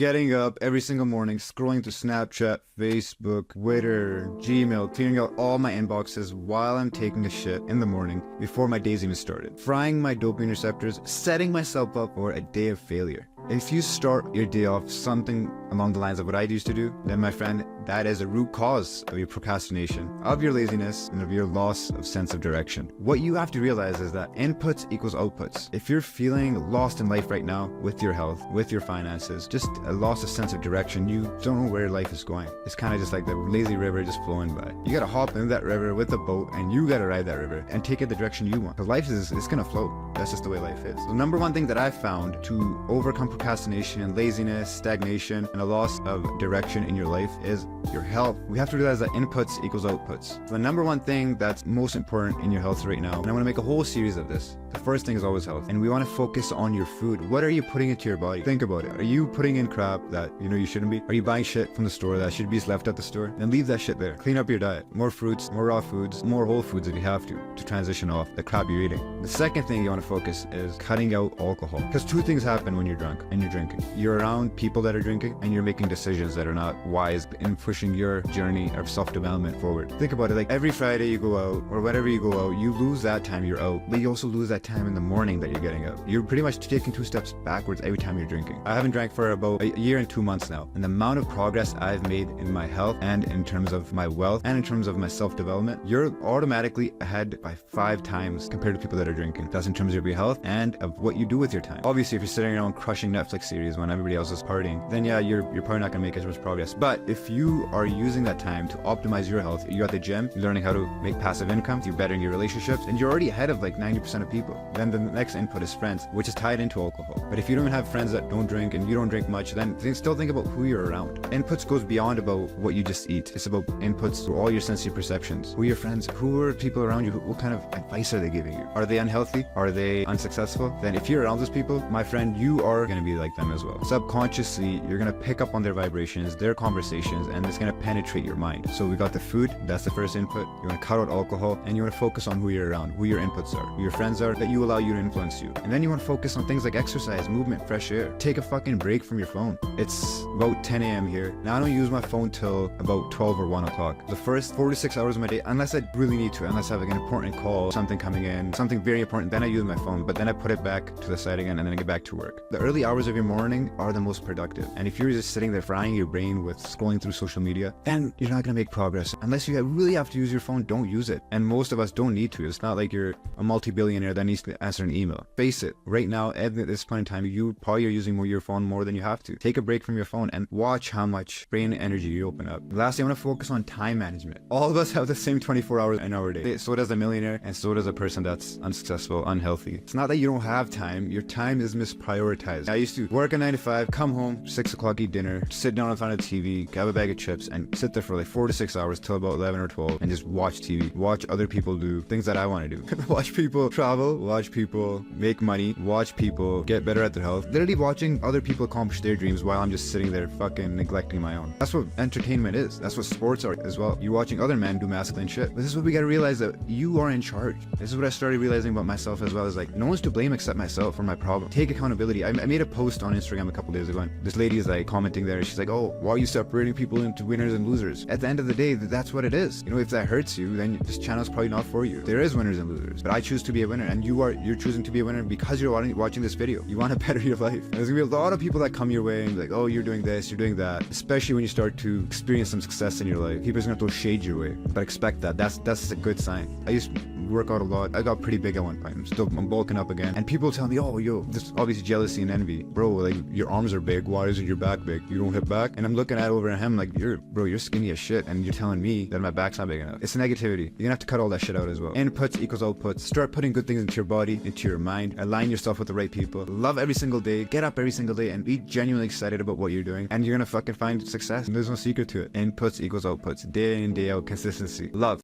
Getting up every single morning, scrolling through Snapchat, Facebook, Twitter, Gmail, clearing out all my inboxes while I'm taking a shit in the morning before my day's even started. Frying my dopamine receptors, setting myself up for a day of failure. If you start your day off something along the lines of what I used to do, then my friend, that is a root cause of your procrastination, of your laziness, and of your loss of sense of direction. What you have to realize is that inputs equals outputs. If you're feeling lost in life right now with your health, with your finances, just a loss of sense of direction, you don't know where life is going. It's kind of just like the lazy river just flowing by. You gotta hop in that river with a boat and you gotta ride that river and take it the direction you want. Because life it's gonna float. That's just the way life is. The number one thing that I've found to overcome procrastination, laziness, stagnation, and a loss of direction in your life is your health. We have to realize that inputs equals outputs. The number one thing that's most important in your health right now, and I want to make a whole series of this. The first thing is always health. And we want to focus on your food. What are you putting into your body? Think about it. Are you putting in crap that you shouldn't be? Are you buying shit from the store that should be left at the store? Then leave that shit there. Clean up your diet. More fruits, more raw foods, more whole foods if you have to transition off the crap you're eating. The second thing you want to focus is cutting out alcohol. Because two things happen when you're drunk and you're drinking. You're around people that are drinking and you're making decisions that are not wise in pushing your journey of self-development forward. Think about it, like every Friday you go out or whatever you go out, you lose that time you're out, but you also lose that time in the morning that you're getting up. You're pretty much taking 2 steps backwards every time you're drinking. I haven't drank for about a year and 2 months now, and the amount of progress I've made in my health and in terms of my wealth and in terms of my self-development, you're automatically ahead by 5 times compared to people that are drinking. That's in terms of your health and of what you do with your time. Obviously, if you're sitting around crushing Netflix series when everybody else is partying, then yeah, you're probably not gonna make as much progress. But if you are using that time to optimize your health, you're at the gym, you're learning how to make passive income, you're bettering your relationships, and you're already ahead of like 90% of people. Then the next input is friends, which is tied into alcohol. But if you don't have friends that don't drink and you don't drink much, then still think about who you're around. Inputs goes beyond about what you just eat. It's about inputs through all your sensory perceptions. Who are your friends? Who are people around you? What kind of advice are they giving you? Are they unhealthy? Are they unsuccessful? Then if you're around those people, my friend, you are going to be like them as well. Subconsciously, you're going to pick up on their vibrations, their conversations, and it's going to penetrate your mind. So we got the food, that's the first input. You want to cut out alcohol, and you want to focus on who you're around, who your inputs are, who your friends are, that you allow you to influence you. And then you want to focus on things like exercise, movement, fresh air. Take a fucking break from your phone. It's about 10 a.m. here. Now I don't use my phone till about 12 or 1 o'clock. The first 4 to 6 hours of my day, unless I really need to, unless I have like an important call, something coming in, something very important, then I use my phone, but then I put it back to the side again and then I get back to work. The early hours of your morning are the most productive. And if you're just sitting there frying your brain with scrolling through social media, then you're not going to make progress. Unless you really have to use your phone, don't use it. And most of us don't need to. It's not like you're a multi-billionaire that needs to answer an email. Face it, right now, at this point in time, you probably are using your phone more than you have to. Take a break from your phone and watch how much brain energy you open up. Lastly, I want to focus on time management. All of us have the same 24 hours in our day. So does a millionaire, and so does a person that's unsuccessful, unhealthy. It's not that you don't have time. Your time is misprioritized. I used to work a 9 to 5, come home, 6 o'clock, eat dinner, sit down in front of the TV, grab a bag of chips, and sit there for like 4 to 6 hours till about 11 or 12 and just watch TV, watch other people do things that I want to do. Watch people travel, watch people make money, watch people get better at their health. Literally watching other people accomplish their dreams while I'm just sitting there fucking neglecting my own. That's what entertainment is. That's what sports are as well. You're watching other men do masculine shit. But this is what we gotta realize, that you are in charge. This is what I started realizing about myself as well, is like, no one's to blame except myself for my problem. Take accountability. I made a post on Instagram a couple days ago, and this lady is like commenting there. She's like, oh, why are you separating people into winners and losers? At the end of the day, that's what it is. If that hurts you, then this channel is probably not for you. There is winners and losers, but I choose to be a winner, and you're choosing to be a winner because you're watching this video. You want to better your life. And there's gonna be a lot of people that come your way and be like, oh, you're doing this, you're doing that. Especially when you start to experience some success in your life, people's gonna throw shade your way. But expect that. That's a good sign. I used to work out a lot. I got pretty big at one point. I'm bulking up again. And people tell me, oh, yo, this obviously jealousy and envy. Bro, like, your arms are big. Why isn't your back big? You don't hit back? And I'm looking at over at him like, you're skinny as shit, and you're telling me that my back's not big enough. It's negativity. You're gonna have to cut all that shit out as well. Inputs equals outputs. Start putting good things into your body, into your mind. Align yourself with the right people. Love every single day. Get up every single day and be genuinely excited about what you're doing. And you're gonna fucking find success. And there's no secret to it. Inputs equals outputs. Day in, day out, consistency. Love.